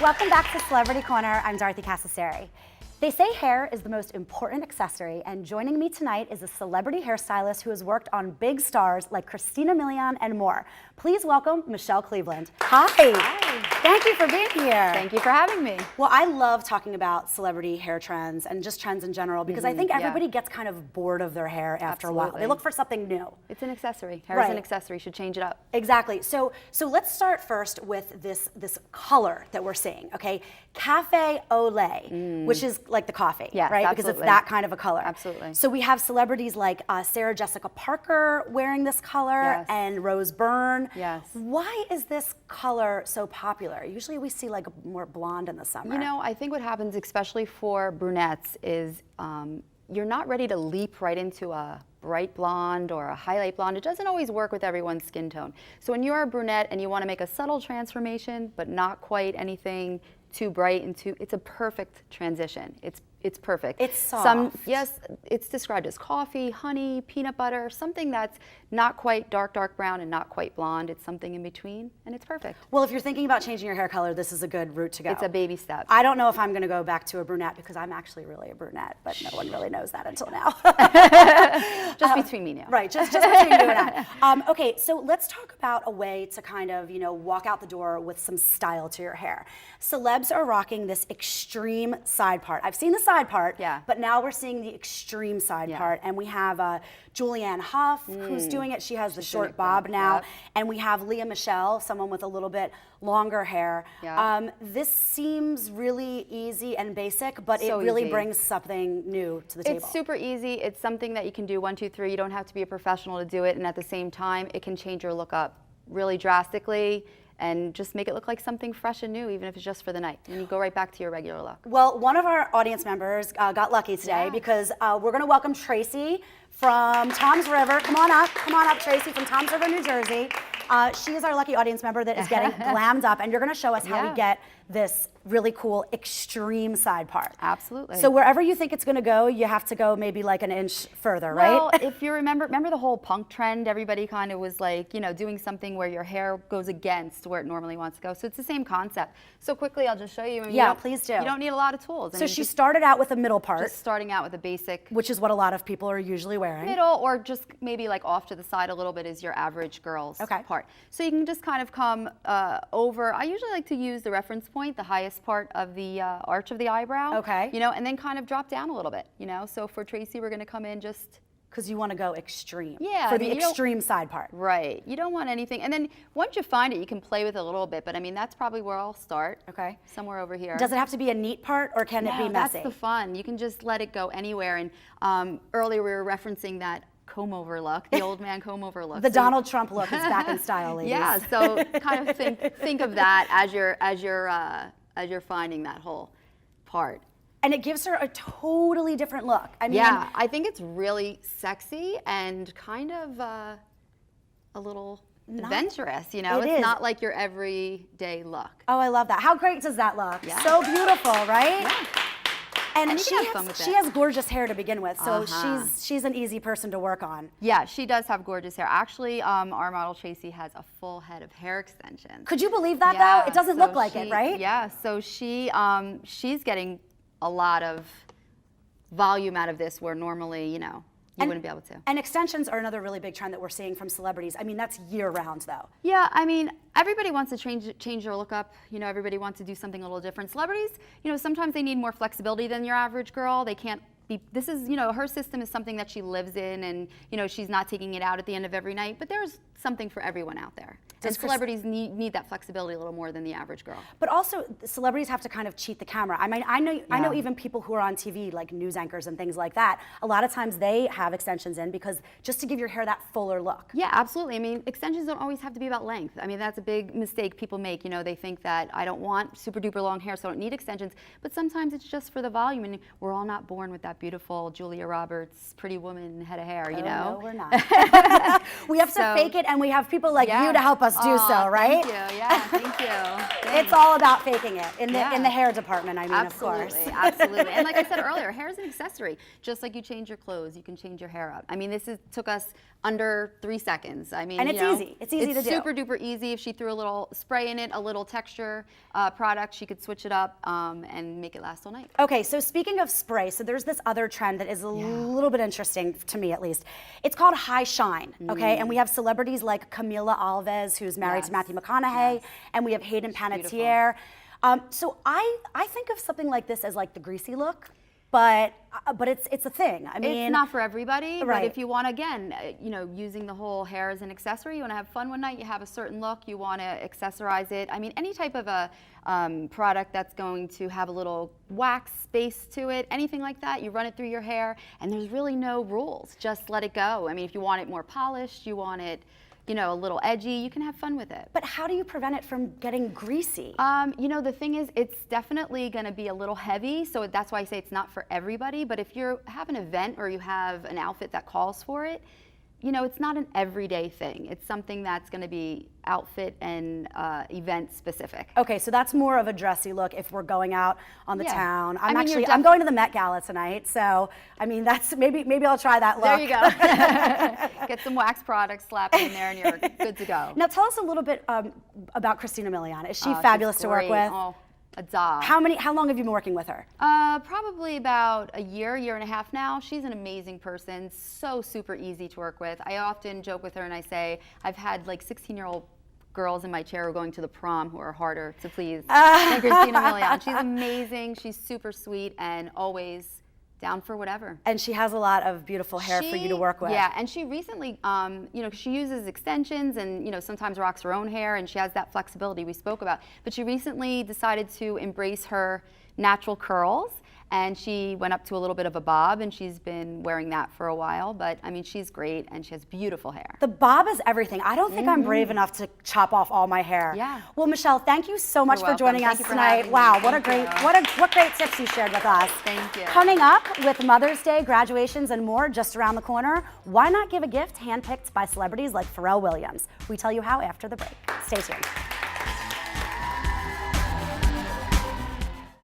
Welcome back to Celebrity Corner. I'm Dorothy Cascerceri. They say hair is the most important accessory, and joining me tonight is a celebrity hairstylist who has worked on big stars like Christina Milian and more. Please welcome Michelle Cleveland. Hi. Hi. Thank you for being here. Thank you for having me. Well, I love talking about celebrity hair trends and just trends in general because I think everybody gets kind of bored of their hair after a while. They look for something new. It's an accessory. Hair is an accessory. Should change it up. Exactly. So let's start first with this color that we're seeing. Okay, cafe au lait, which is like the coffee, yes, right? Absolutely. Because it's that kind of a color. Absolutely. So we have celebrities like Sarah Jessica Parker wearing this color and Rose Byrne. Yes. Why is this color so popular? Usually we see like more blonde in the summer. You know, I think what happens, especially for brunettes, is you're not ready to leap right into a bright blonde or a highlight blonde. It doesn't always work with everyone's skin tone. So when you're a brunette and you want to make a subtle transformation, but not quite anything too bright and it's a perfect transition. It's perfect. It's soft. Yes, it's described as coffee, honey, peanut butter, something that's not quite dark brown and not quite blonde. It's something in between, and it's perfect. Well, if you're thinking about changing your hair color, this is a good route to go. It's a baby step. I don't know if I'm going to go back to a brunette because I'm actually really a brunette, but no one really knows that until now. Just between me now. Right, just between you and I. Okay, so let's talk about a way to kind of, walk out the door with some style to your hair. Celebs are rocking this extreme side part. I've seen the side part, but now we're seeing the extreme side part, and we have Julianne Hough, who's doing it. She has the short bob now, and we have Leah Michelle, someone with a little bit longer hair. This seems really easy and basic, but it really brings something new to the table. It's super easy. It's something that you can do 1, 2, 3. You don't have to be a professional to do it, and at the same time, it can change your look up really drastically and just make it look like something fresh and new, even if it's just for the night. And you go right back to your regular look. Well, one of our audience members got lucky today because we're going to welcome Tracy from Tom's River. Come on up, Tracy, from Tom's River, New Jersey. She is our lucky audience member that is getting glammed up, and you're going to show us how we get this really cool extreme side part. Absolutely. So wherever you think it's going to go, you have to go maybe like an inch further, right? Well, if you remember the whole punk trend, everybody kind of was like, doing something where your hair goes against where it normally wants to go. So it's the same concept. So quickly, I'll just show you. Please do. You don't need a lot of tools. So she started out with a middle part. Just starting out with a basic. Which is what a lot of people are usually wearing. Middle, or just maybe like off to the side a little bit is your average girl's part. So you can just kind of come over. I usually like to use the reference point, the highest part of the arch of the eyebrow. Okay. And then kind of drop down a little bit. So for Tracy, we're going to come in just. Because you want to go extreme. Yeah. For the extreme side part. Right. You don't want anything. And then once you find it, you can play with it a little bit. But I mean, that's probably where I'll start. Okay. Somewhere over here. Does it have to be a neat part, or can it be messy? That's the fun. You can just let it go anywhere. And earlier we were referencing that comb-over look, the old man comb-over look. The Donald Trump look is back in style, ladies. Yeah. So kind of think of that as you're finding that whole part. And it gives her a totally different look. I mean, yeah, I think it's really sexy and kind of a little adventurous, It's not like your everyday look. Oh, I love that. How great does that look? Yeah. So beautiful, right? Yeah. And she has gorgeous hair to begin with, so she's an easy person to work on. Yeah, she does have gorgeous hair. Actually, our model Tracy has a full head of hair extensions. Could you believe that though? It doesn't look like it, right? Yeah, so she's getting a lot of volume out of this where normally, you wouldn't be able to. And extensions are another really big trend that we're seeing from celebrities. I mean, that's year round though. Yeah, I mean, everybody wants to change their look up. Everybody wants to do something a little different. Celebrities, sometimes they need more flexibility than your average girl. They can't be, this is, her system is something that she lives in, and, she's not taking it out at the end of every night, but there's something for everyone out there. And celebrities need that flexibility a little more than the average girl. But also, celebrities have to kind of cheat the camera. I mean, I know even people who are on TV, like news anchors and things like that, a lot of times they have extensions in because just to give your hair that fuller look. Yeah, absolutely. I mean, extensions don't always have to be about length. I mean, that's a big mistake people make. They think that I don't want super duper long hair, so I don't need extensions. But sometimes it's just for the volume, and we're all not born with that beautiful Julia Roberts, Pretty Woman head of hair, No, we're not. We have to fake it, and we have people like you to help us do so, right? Thank you. Yeah, thank you. It's all about faking it in the hair department. I mean, absolutely, of course. Absolutely. And like I said earlier, hair is an accessory. Just like you change your clothes, you can change your hair up. I mean, this took us under 3 seconds. I mean, and it's easy. It's easy to do. It's super duper easy. If she threw a little spray in it, a little texture product, she could switch it up and make it last all night. Okay, so speaking of spray, so there's this other trend that is a little bit interesting to me, at least. It's called high shine, okay? And we have celebrities like Camila Alves, who's married to Matthew McConaughey, and we have Hayden Panettiere. So I think of something like this as like the greasy look. But it's a thing. I mean, it's not for everybody. Right. But if you want, again, using the whole hair as an accessory, you want to have fun one night. You have a certain look. You want to accessorize it. I mean, any type of a product that's going to have a little wax base to it, anything like that, you run it through your hair, and there's really no rules. Just let it go. I mean, if you want it more polished, you want it, a little edgy, you can have fun with it. But how do you prevent it from getting greasy? The thing is, it's definitely going to be a little heavy, so that's why I say it's not for everybody. But if you have an event or you have an outfit that calls for it, it's not an everyday thing. It's something that's going to be outfit and event specific. Okay, so that's more of a dressy look if we're going out on the town. I'm I'm going to the Met Gala tonight, so I mean that's maybe I'll try that look. There you go. Get some wax products, slap it in there, and you're good to go. Now tell us a little bit about Christina Milian. Is she fabulous to work with? Oh, a doll. How long have you been working with her? Probably about a year and a half now. She's an amazing person, so super easy to work with. I often joke with her and I say, I've had like 16-year-old girls in my chair who are going to the prom who are harder to please than Christina Milian. She's amazing, she's super sweet, and always down for whatever. And she has a lot of beautiful hair for you to work with. Yeah, and she recently, she uses extensions and, sometimes rocks her own hair, and she has that flexibility we spoke about. But she recently decided to embrace her natural curls, and she went up to a little bit of a bob, and she's been wearing that for a while. But I mean, she's great, and she has beautiful hair. The bob is everything. I don't think I'm brave enough to chop off all my hair. Yeah. Well, Michelle, thank you so much for joining us tonight. Me. Wow, what great tips you shared with us. Thank you. Coming up with Mother's Day, graduations, and more just around the corner, why not give a gift handpicked by celebrities like Pharrell Williams? We tell you how after the break. Stay tuned.